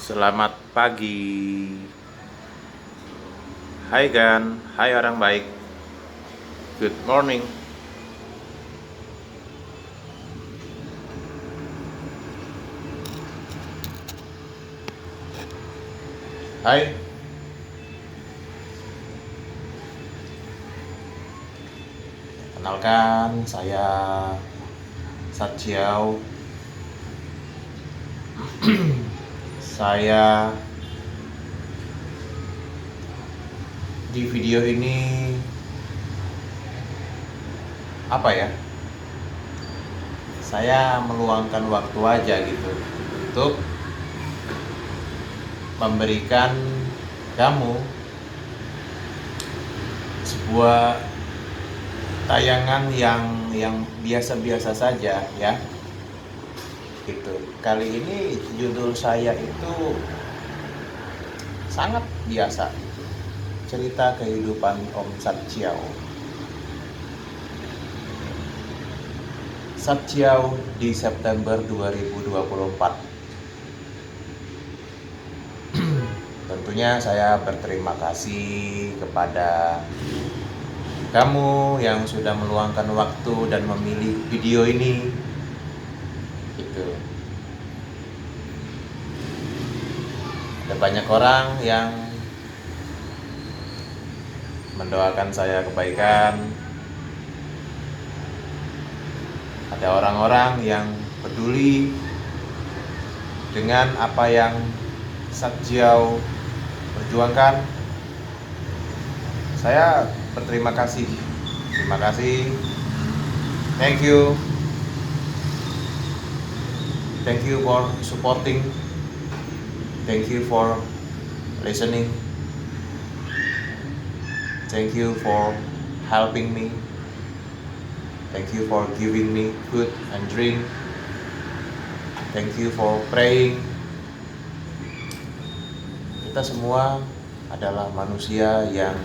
Selamat pagi. Hai Gan, hai orang baik. Good morning. Hai, kenalkan saya Satjiao. Saya di video ini apa ya? Saya meluangkan waktu aja gitu untuk memberikan kamu sebuah tayangan yang biasa-biasa saja ya. Gitu. Kali ini judul saya itu sangat biasa. Cerita kehidupan Om Satjiao. Satjiao di September 2024. Tentunya saya berterima kasih kepada kamu yang sudah meluangkan waktu dan memilih video ini. Gitu. Ada banyak orang yang mendoakan saya kebaikan. Ada orang-orang yang peduli dengan apa yang Satjiao perjuangkan. Saya berterima kasih. Terima kasih. Thank you. Thank you for supporting. Thank you for listening. Thank you for helping me. Thank you for giving me food and drink. Thank you for praying. Kita semua adalah manusia yang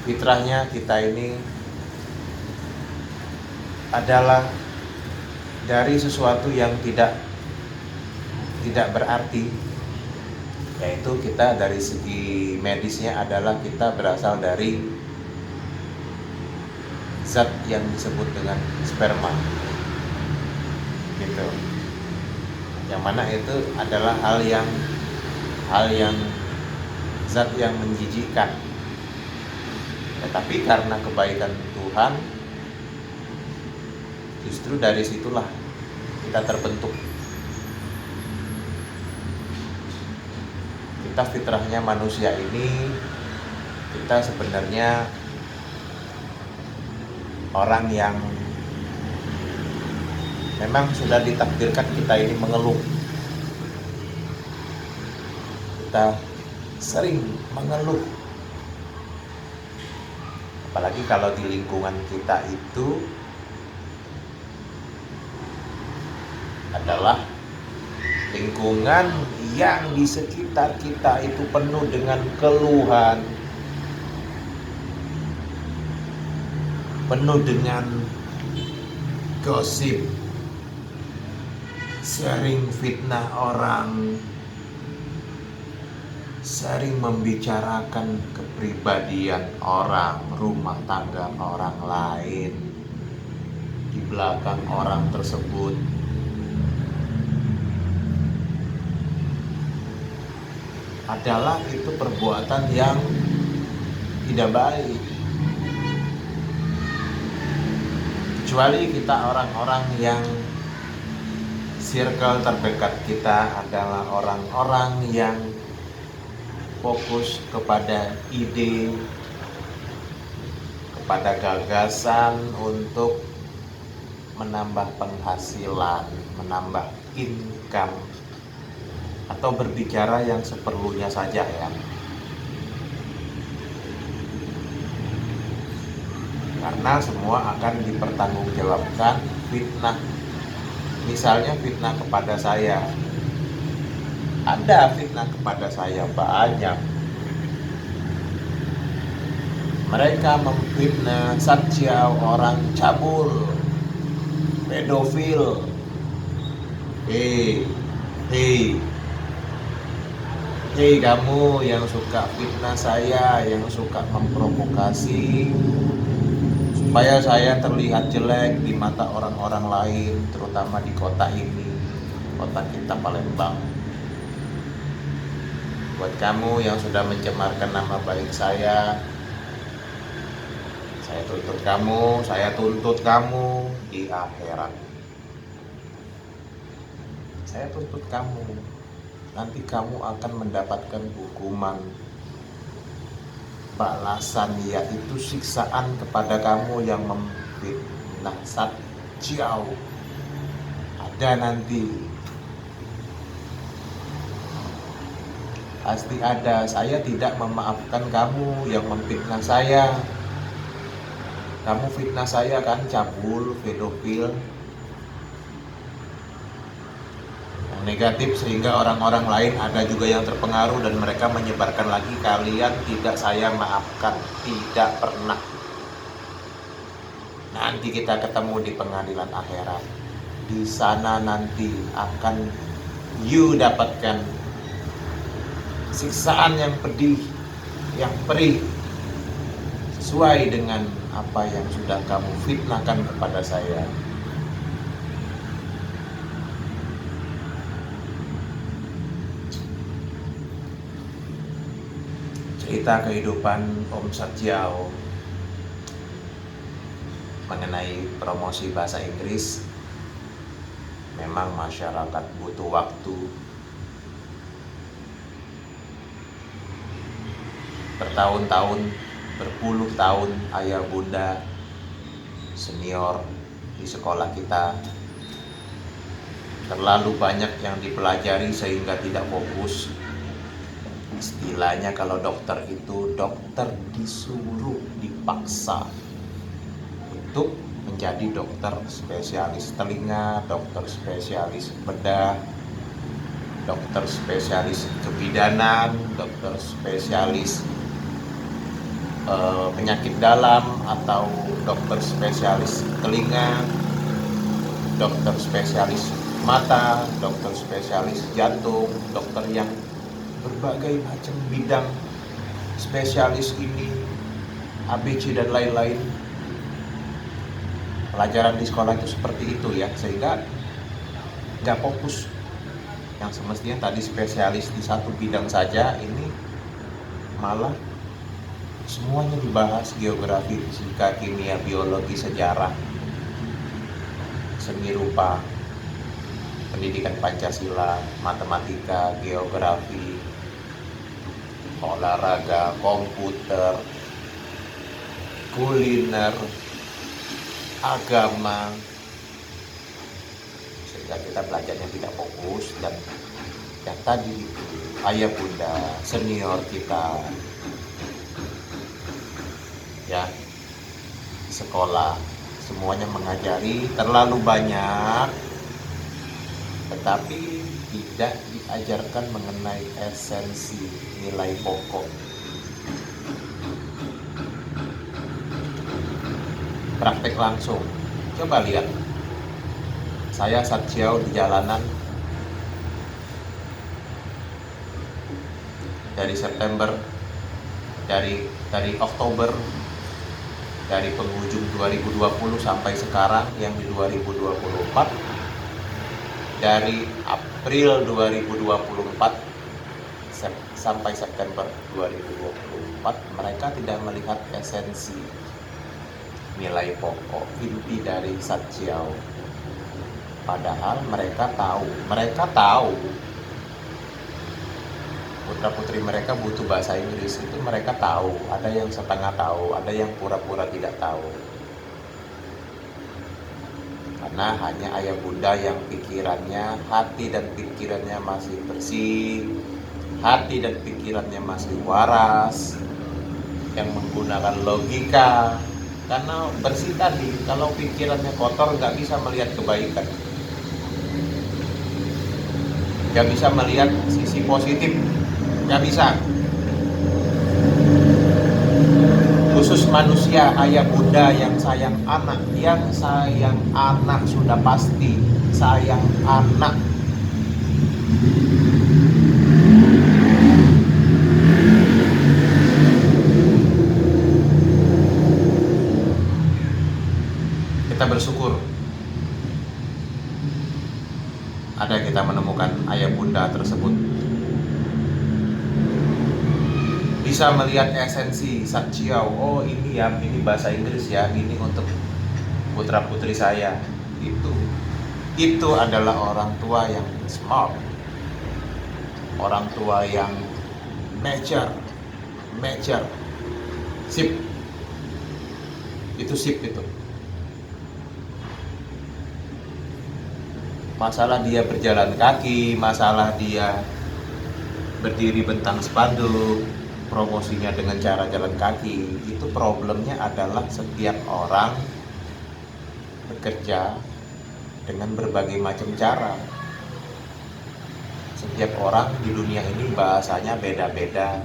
fitrahnya kita ini adalah dari sesuatu yang tidak berarti, yaitu kita dari segi medisnya adalah kita berasal dari zat yang disebut dengan sperma gitu, yang mana itu adalah hal yang zat yang menjijikkan, tetapi karena kebaikan Tuhan justru dari situlah kita terbentuk. Kita fitrahnya manusia ini, kita sebenarnya orang yang memang sudah ditakdirkan kita ini mengeluh. Kita sering mengeluh, apalagi kalau di lingkungan kita itu adalah lingkungan yang di sekitar kita itu penuh dengan keluhan, penuh dengan gosip, sering fitnah orang, sering membicarakan kepribadian orang, rumah tangga orang lain di belakang orang tersebut. Adalah itu perbuatan yang tidak baik. Kecuali kita orang-orang yang circle terdekat kita adalah orang-orang yang fokus kepada ide, kepada gagasan untuk menambah penghasilan, menambah income, atau berbicara yang seperlunya saja ya. Karena semua akan dipertanggungjawabkan fitnah. Misalnya fitnah kepada saya. Ada fitnah kepada saya banyak. Mereka memfitnah Satjiao orang cabul, pedofil. Hei, hei kamu yang suka fitnah saya, yang suka memprovokasi supaya saya terlihat jelek di mata orang-orang lain, terutama di kota ini, kota kita Palembang. Buat kamu yang sudah mencemarkan nama baik saya tuntut kamu di akhirat. Saya tuntut kamu. Nanti kamu akan mendapatkan hukuman balasan, yaitu siksaan kepada kamu yang memfitnah Satjiao. Ada nanti. Pasti ada. Saya tidak memaafkan kamu yang memfitnah saya. Kamu fitnah saya kan, cabul, pedofil, yang negatif, sehingga orang-orang lain ada juga yang terpengaruh dan mereka menyebarkan lagi. Kalian tidak saya maafkan, tidak pernah. Nanti kita ketemu di pengadilan akhirat. Di sana nanti akan you dapatkan siksaan yang pedih, yang perih, sesuai dengan apa yang sudah kamu fitnahkan kepada saya. Cerita kehidupan Om Satjiao mengenai promosi bahasa Inggris. Memang masyarakat butuh waktu. Bertahun-tahun, berpuluh tahun ayah bunda senior di sekolah kita terlalu banyak yang dipelajari sehingga tidak fokus. Istilahnya kalau dokter itu dokter disuruh, dipaksa untuk menjadi dokter spesialis telinga, dokter spesialis bedah, dokter spesialis kebidanan, dokter spesialis penyakit dalam, atau dokter spesialis telinga, dokter spesialis mata, dokter spesialis jantung, dokter yang berbagai macam bidang spesialis ini, ABC dan lain-lain. Pelajaran di sekolah itu seperti itu ya, sehingga nggak fokus. Yang semestinya tadi spesialis di satu bidang saja, ini malah semuanya dibahas: geografi, fisika, kimia, biologi, sejarah, seni rupa, pendidikan Pancasila, matematika, geografi, olahraga, komputer, kuliner, agama, sehingga kita belajarnya tidak fokus. Dan yang tadi itu ayah bunda senior kita ya, sekolah semuanya mengajari terlalu banyak, tetapi tidak diajarkan mengenai esensi nilai pokok. Praktek langsung, coba lihat saya Satjiao di jalanan dari September, dari Oktober, dari penghujung 2020 sampai sekarang yang di 2024, dari April 2024 sampai September 2024, mereka tidak melihat esensi nilai pokok inti dari Satjiao. Padahal mereka tahu putra-putri mereka butuh bahasa Inggris, itu mereka tahu. Ada yang setengah tahu, ada yang pura-pura tidak tahu. Karena hanya ayah bunda yang pikirannya, hati dan pikirannya masih bersih, hati dan pikirannya masih waras, yang menggunakan logika. Karena bersih tadi, kalau pikirannya kotor nggak bisa melihat kebaikan, nggak bisa melihat sisi positif, nggak bisa. Khusus manusia, ayah bunda yang sayang anak sudah pasti sayang anak. Kita bersyukur ada kita menemukan ayah bunda tersebut, bisa melihat esensi Sachiao. Oh ini ya, ini bahasa Inggris ya, ini untuk putra putri saya. Itu adalah orang tua yang smart, orang tua yang mature, sip, itu sip itu. Masalah dia berjalan kaki, masalah dia berdiri bentang spanduk, promosinya dengan cara jalan kaki, itu problemnya adalah setiap orang bekerja dengan berbagai macam cara. Setiap orang di dunia ini bahasanya beda-beda,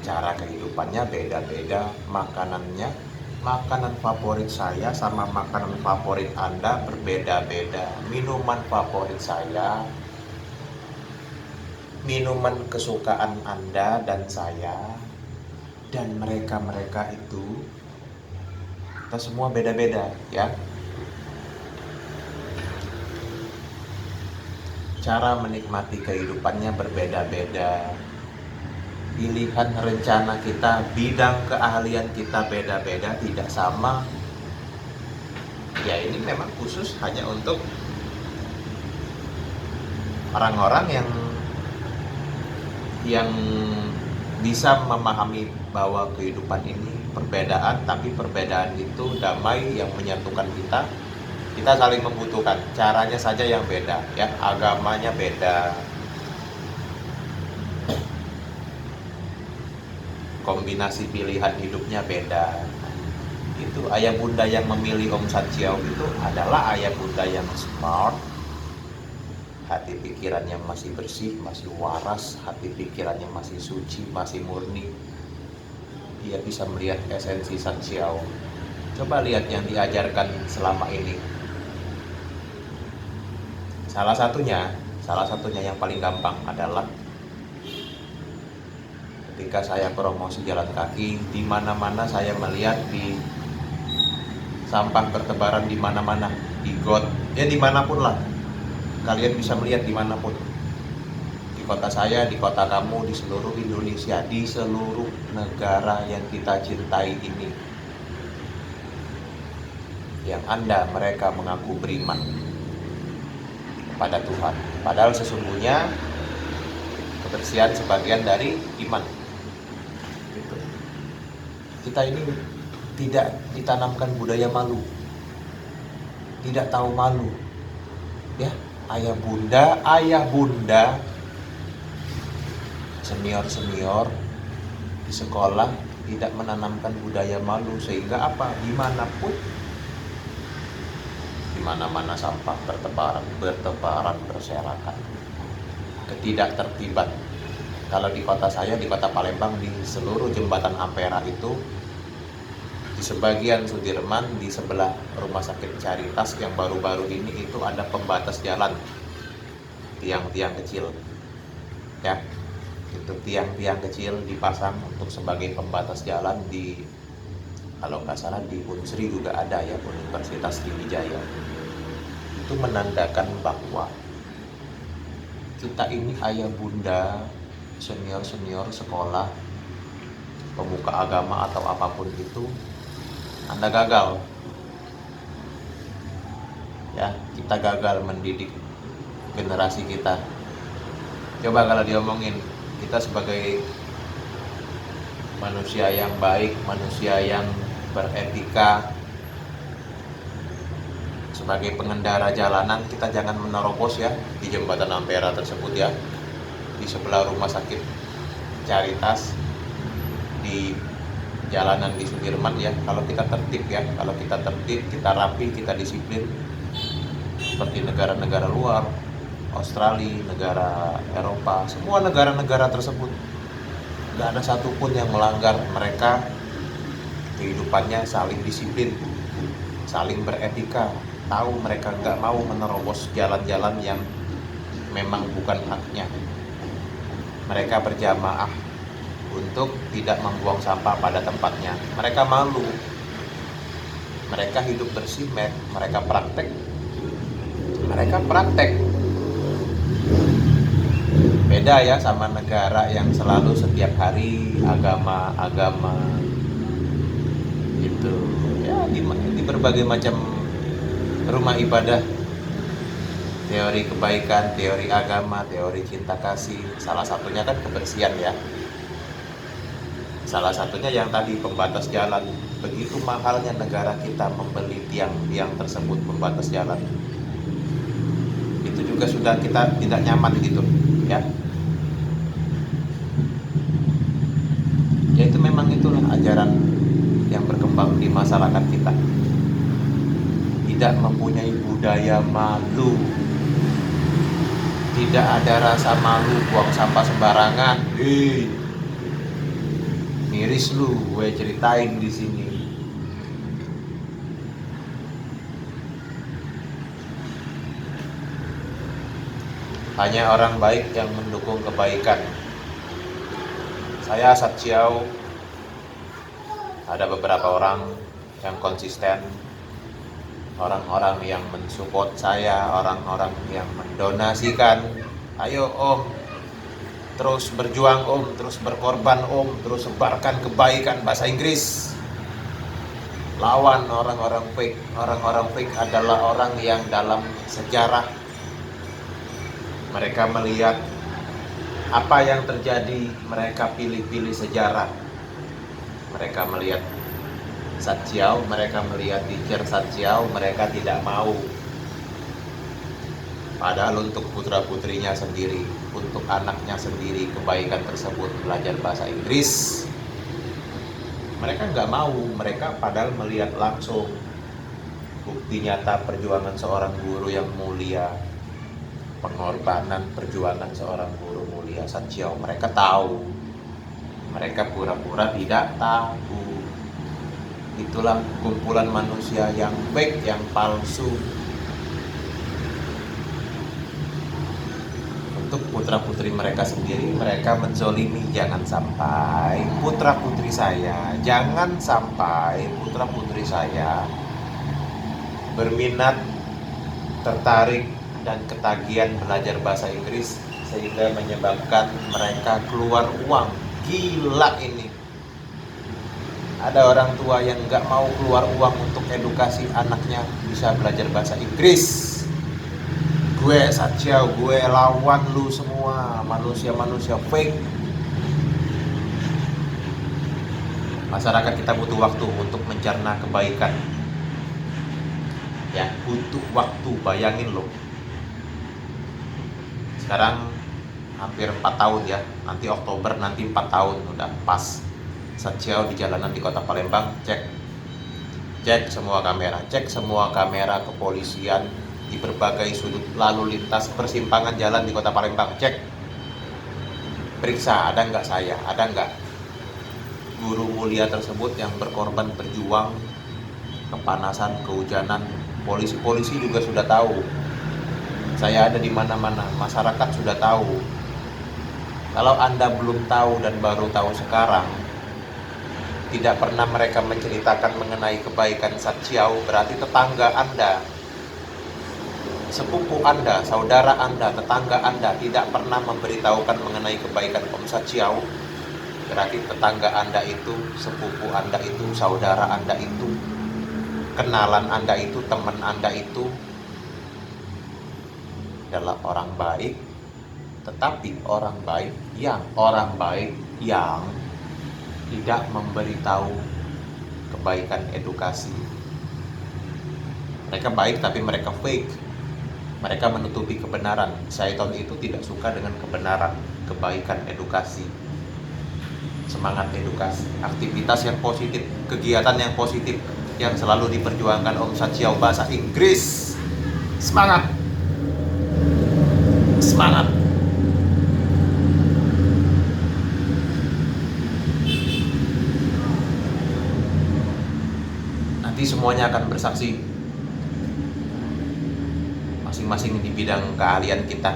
cara kehidupannya beda-beda, makanan favorit saya sama makanan favorit Anda berbeda-beda. Minuman favorit saya, minuman kesukaan Anda dan saya dan mereka itu, kita semua beda-beda ya. Cara menikmati kehidupannya berbeda-beda. Pilihan rencana kita, bidang keahlian kita beda-beda, tidak sama. Ya ini memang khusus hanya untuk orang-orang yang bisa memahami bahwa kehidupan ini perbedaan, tapi perbedaan itu damai yang menyatukan kita. Kita saling membutuhkan, caranya saja yang beda ya, agamanya beda, kombinasi pilihan hidupnya beda. Itu ayah bunda yang memilih Om Sachiao itu adalah ayah bunda yang smart, hati pikirannya masih bersih, masih waras, hati pikirannya masih suci, masih murni. Dia bisa melihat esensi Sachiao. Coba lihat yang diajarkan selama ini. Salah satunya yang paling gampang adalah ketika saya promosi jalan kaki, di mana-mana saya melihat di sampah bertebaran di mana-mana, di got, ya dimanapun lah. Kalian bisa melihat dimanapun. Di kota saya, di kota kamu, di seluruh Indonesia, di seluruh negara yang kita cintai ini. Yang mereka mengaku beriman pada Tuhan. Padahal sesungguhnya kebersihan sebagian dari iman. Gitu. Kita ini tidak ditanamkan budaya malu, tidak tahu malu. Ya, ayah bunda, senior di sekolah tidak menanamkan budaya malu, sehingga apa? Dimana-mana sampah bertebaran berserakan, ketidaktertiban. Kalau di kota saya, di kota Palembang, di seluruh jembatan Ampera itu, di sebagian Sudirman, di sebelah rumah sakit Caritas yang baru-baru ini itu ada pembatas jalan, tiang-tiang kecil ya. Itu tiang-tiang kecil dipasang untuk sebagai pembatas jalan. Di kalau nggak salah di Unsri juga ada ya, Universitas Sriwijaya. Itu menandakan bahwa kita ini ayah bunda, senior sekolah, pemuka agama atau apapun itu, Anda gagal ya. Kita gagal mendidik generasi kita. Coba kalau diomongin, kita sebagai manusia yang baik, manusia yang beretika, sebagai pengendara jalanan, kita jangan menerobos ya di jembatan Ampera tersebut ya, di sebelah rumah sakit Caritas, di jalanan di Sudirman ya. Kalau kita tertib ya, kita rapi, kita disiplin, seperti negara-negara luar, Australia, negara Eropa, semua negara-negara tersebut nggak ada satupun yang melanggar. Mereka kehidupannya saling disiplin, saling beretika, tahu mereka nggak mau menerobos jalan-jalan yang memang bukan haknya. Mereka berjamaah untuk tidak membuang sampah pada tempatnya. Mereka malu. Mereka hidup bersih, mereka praktek. Beda ya sama negara yang selalu setiap hari agama gitu. Ya di berbagai macam rumah ibadah, teori kebaikan, teori agama, teori cinta kasih. Salah satunya kan kebersihan ya. Salah satunya yang tadi pembatas jalan. Begitu mahalnya negara kita membeli tiang tersebut pembatas jalan. Itu juga sudah kita tidak nyaman gitu ya. Ya itu memang itulah ajaran yang berkembang di masyarakat kita. Tidak mempunyai budaya malu. Tidak ada rasa malu buang sampah sembarangan. Miris lu, gue ceritain di sini. Hanya orang baik yang mendukung kebaikan. Saya Satsiau, ada beberapa orang yang konsisten, orang-orang yang mensupport saya, orang-orang yang mendonasikan. Ayo om, terus berjuang om, terus berkorban om, terus sebarkan kebaikan bahasa Inggris. Lawan orang-orang fake. Orang-orang fake adalah orang yang dalam sejarah mereka melihat apa yang terjadi, mereka pilih-pilih sejarah. Mereka melihat Satsiau, mereka melihat teacher Satsiau, mereka tidak mau. Padahal untuk putra-putrinya sendiri, untuk anaknya sendiri, kebaikan tersebut belajar bahasa Inggris. Mereka nggak mau, mereka padahal melihat langsung bukti nyata perjuangan seorang guru yang mulia, pengorbanan perjuangan seorang guru mulia Satsiau. Mereka tahu, mereka pura-pura tidak tahu. Itulah kumpulan manusia yang fake, yang palsu. Untuk putra-putri mereka sendiri, mereka menzolimi. Jangan sampai putra-putri saya, jangan sampai putra-putri saya berminat, tertarik, dan ketagihan belajar bahasa Inggris sehingga menyebabkan mereka keluar uang. Gila ini. Ada orang tua yang nggak mau keluar uang untuk edukasi anaknya bisa belajar bahasa Inggris. Gue Satsiau, gue lawan lu semua manusia-manusia fake. Masyarakat kita butuh waktu untuk mencerna kebaikan. Ya, butuh waktu, bayangin lo. Sekarang hampir 4 tahun ya, nanti Oktober nanti 4 tahun udah pas Satsiau di jalanan di kota Palembang. Cek semua kamera kepolisian di berbagai sudut lalu lintas persimpangan jalan di kota Palembang. Cek, periksa ada nggak saya, ada nggak guru mulia tersebut yang berkorban berjuang kepanasan, kehujanan. Polisi juga sudah tahu saya ada di mana-mana, masyarakat sudah tahu. Kalau Anda belum tahu dan baru tahu sekarang, tidak pernah mereka menceritakan mengenai kebaikan Satsiau, berarti tetangga Anda, sepupu Anda, saudara Anda, tetangga Anda tidak pernah memberitahukan mengenai kebaikan Om Satsiau, berarti tetangga Anda itu, sepupu Anda itu, saudara Anda itu, kenalan Anda itu, teman Anda itu adalah orang baik, tetapi orang baik yang tidak memberitahu kebaikan edukasi. Mereka baik tapi mereka fake. Mereka menutupi kebenaran. Syaitan itu tidak suka dengan kebenaran, kebaikan, edukasi, semangat edukasi, aktivitas yang positif, kegiatan yang positif yang selalu diperjuangkan Om Satsiau bahasa Inggris. Semangat! Semangat! Nanti semuanya akan bersaksi masing-masing di bidang keahlian kita.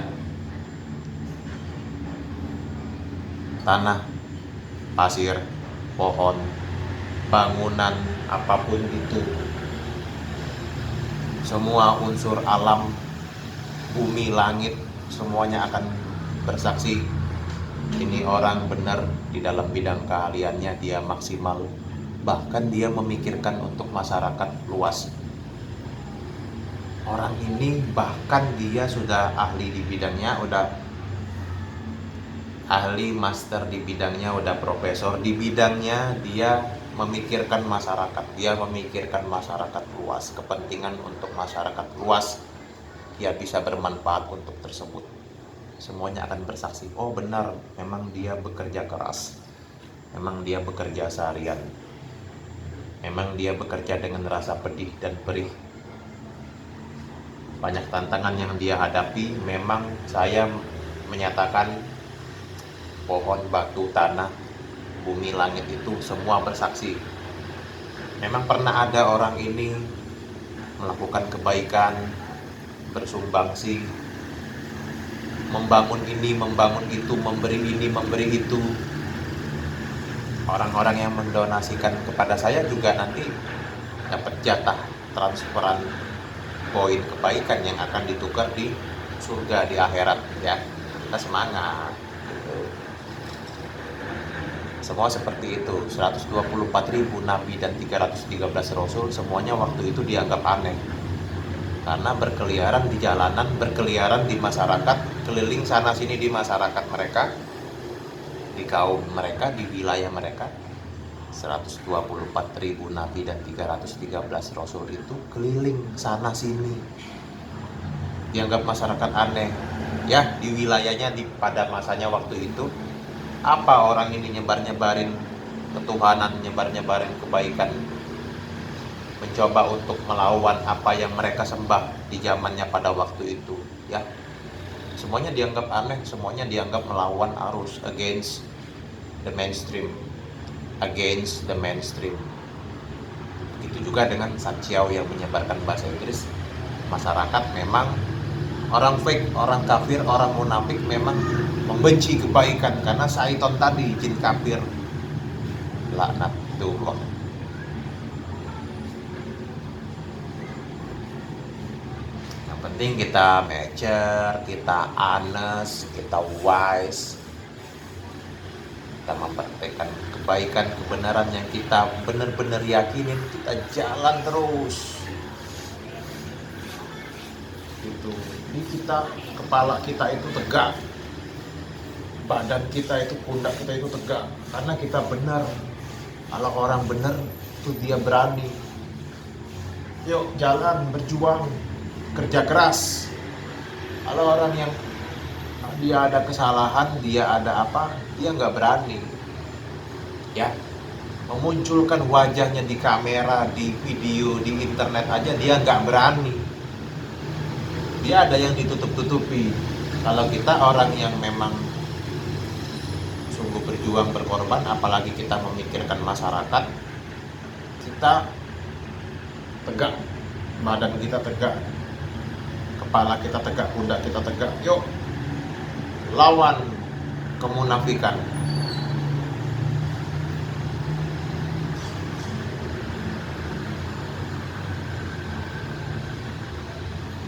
tanah, pasir, pohon, bangunan, apapun itu, semua unsur alam, bumi, langit, semuanya akan bersaksi. Ini orang benar di dalam bidang keahliannya, dia maksimal. Bahkan dia memikirkan untuk masyarakat luas. Orang ini bahkan dia sudah ahli di bidangnya, udah ahli master di bidangnya, udah profesor di bidangnya. Dia memikirkan masyarakat, dia memikirkan masyarakat luas, kepentingan untuk masyarakat luas. Dia bisa bermanfaat untuk tersebut. Semuanya akan bersaksi, oh benar, memang dia bekerja keras, memang dia bekerja seharian, memang dia bekerja dengan rasa pedih dan perih. Banyak tantangan yang dia hadapi. Memang saya menyatakan pohon, batu, tanah, bumi, langit itu semua bersaksi. Memang pernah ada orang ini melakukan kebaikan, bersumbangsi, membangun ini, membangun itu, memberi ini, memberi itu. Orang-orang yang mendonasikan kepada saya juga nanti dapat jatah transferan poin kebaikan yang akan ditukar di surga, di akhirat, ya. Kita semangat gitu. Semua seperti itu. 124.000 nabi dan 313 rasul, semuanya waktu itu dianggap aneh karena berkeliaran di jalanan, berkeliaran di masyarakat, keliling sana sini di masyarakat mereka, di kaum mereka, di wilayah mereka. 124.000 nabi dan 313 rasul itu keliling sana sini, dianggap masyarakat aneh, ya, di wilayahnya, pada masanya waktu itu. Apa orang ini nyebar-nyebarin ketuhanan, nyebar-nyebarin kebaikan, mencoba untuk melawan apa yang mereka sembah di zamannya pada waktu itu, ya. Semuanya dianggap aneh, semuanya dianggap melawan arus, against the mainstream. Against the mainstream. Begitu juga dengan Sachiao yang menyebarkan bahasa Inggris. Masyarakat memang orang fake, orang kafir, orang munafik memang membenci kebaikan karena syaitan tadi, jin kafir, laknatullah. Yang penting kita mature, kita honest, kita wise, kita mempraktekkan kebaikan, kebenaran yang kita benar-benar yakinin, kita jalan terus gitu. Ini kita, kepala kita itu tegak, badan kita itu, pundak kita itu tegak, karena kita benar. Kalau orang benar itu dia berani. Yuk jalan, berjuang, kerja keras. Kalau orang yang dia ada kesalahan, dia ada apa, dia nggak berani, ya, memunculkan wajahnya di kamera, di video, di internet aja dia nggak berani. Dia ada yang ditutup-tutupi. Kalau kita orang yang memang sungguh berjuang, berkorban, apalagi kita memikirkan masyarakat, kita tegak, badan kita tegak, kepala kita tegak, pundak kita tegak. Yuk lawan kemunafikan.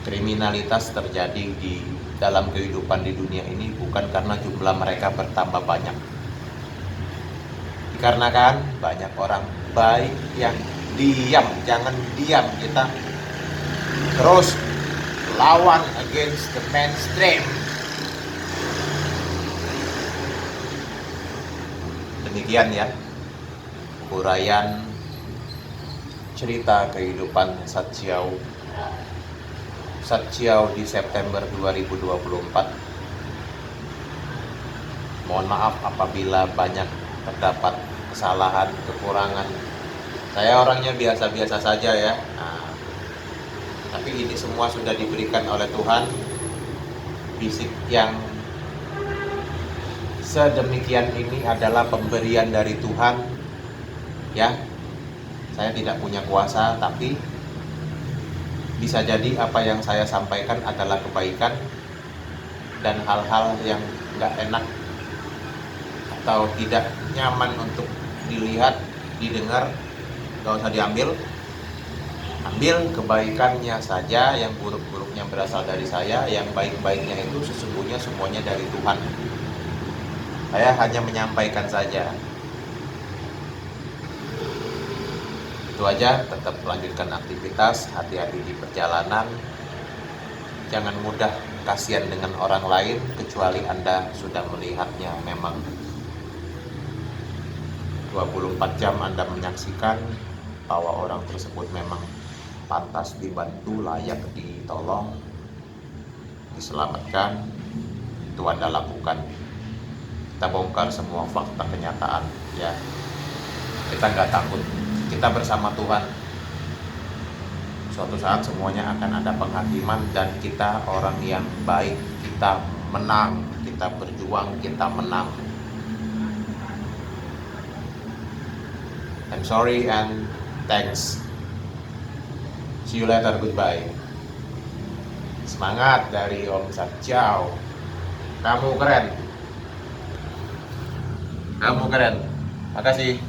Kriminalitas terjadi di dalam kehidupan di dunia ini bukan karena jumlah mereka bertambah banyak, dikarenakan banyak orang baik yang diam. Jangan diam, kita terus lawan against the mainstream. Demikian ya uraian cerita kehidupan Sachiao di September 2024. Mohon maaf apabila banyak terdapat kesalahan, kekurangan. Saya orangnya biasa-biasa saja ya. Tapi ini semua sudah diberikan oleh Tuhan. Fisik yang sedemikian ini adalah pemberian dari Tuhan, ya. Saya tidak punya kuasa, tapi bisa jadi apa yang saya sampaikan adalah kebaikan, dan hal-hal yang nggak enak atau tidak nyaman untuk dilihat, didengar, gak usah diambil. Ambil kebaikannya saja, yang buruk-buruknya berasal dari saya, yang baik-baiknya itu sesungguhnya semuanya dari Tuhan. Saya hanya menyampaikan saja. Itu aja, tetap melanjutkan aktivitas, hati-hati di perjalanan. Jangan mudah kasihan dengan orang lain, kecuali Anda sudah melihatnya memang 24 jam Anda menyaksikan bahwa orang tersebut memang pantas dibantu, layak ditolong, diselamatkan. Itu Anda lakukan. Kita bongkar semua fakta kenyataan, ya. Kita nggak takut, kita bersama Tuhan. Suatu saat semuanya akan ada penghakiman, dan kita orang yang baik, kita menang, kita berjuang, kita menang. I'm sorry and thanks. See you later, goodbye. Semangat dari Om Satjau. Kamu keren. Kamu keren. Makasih.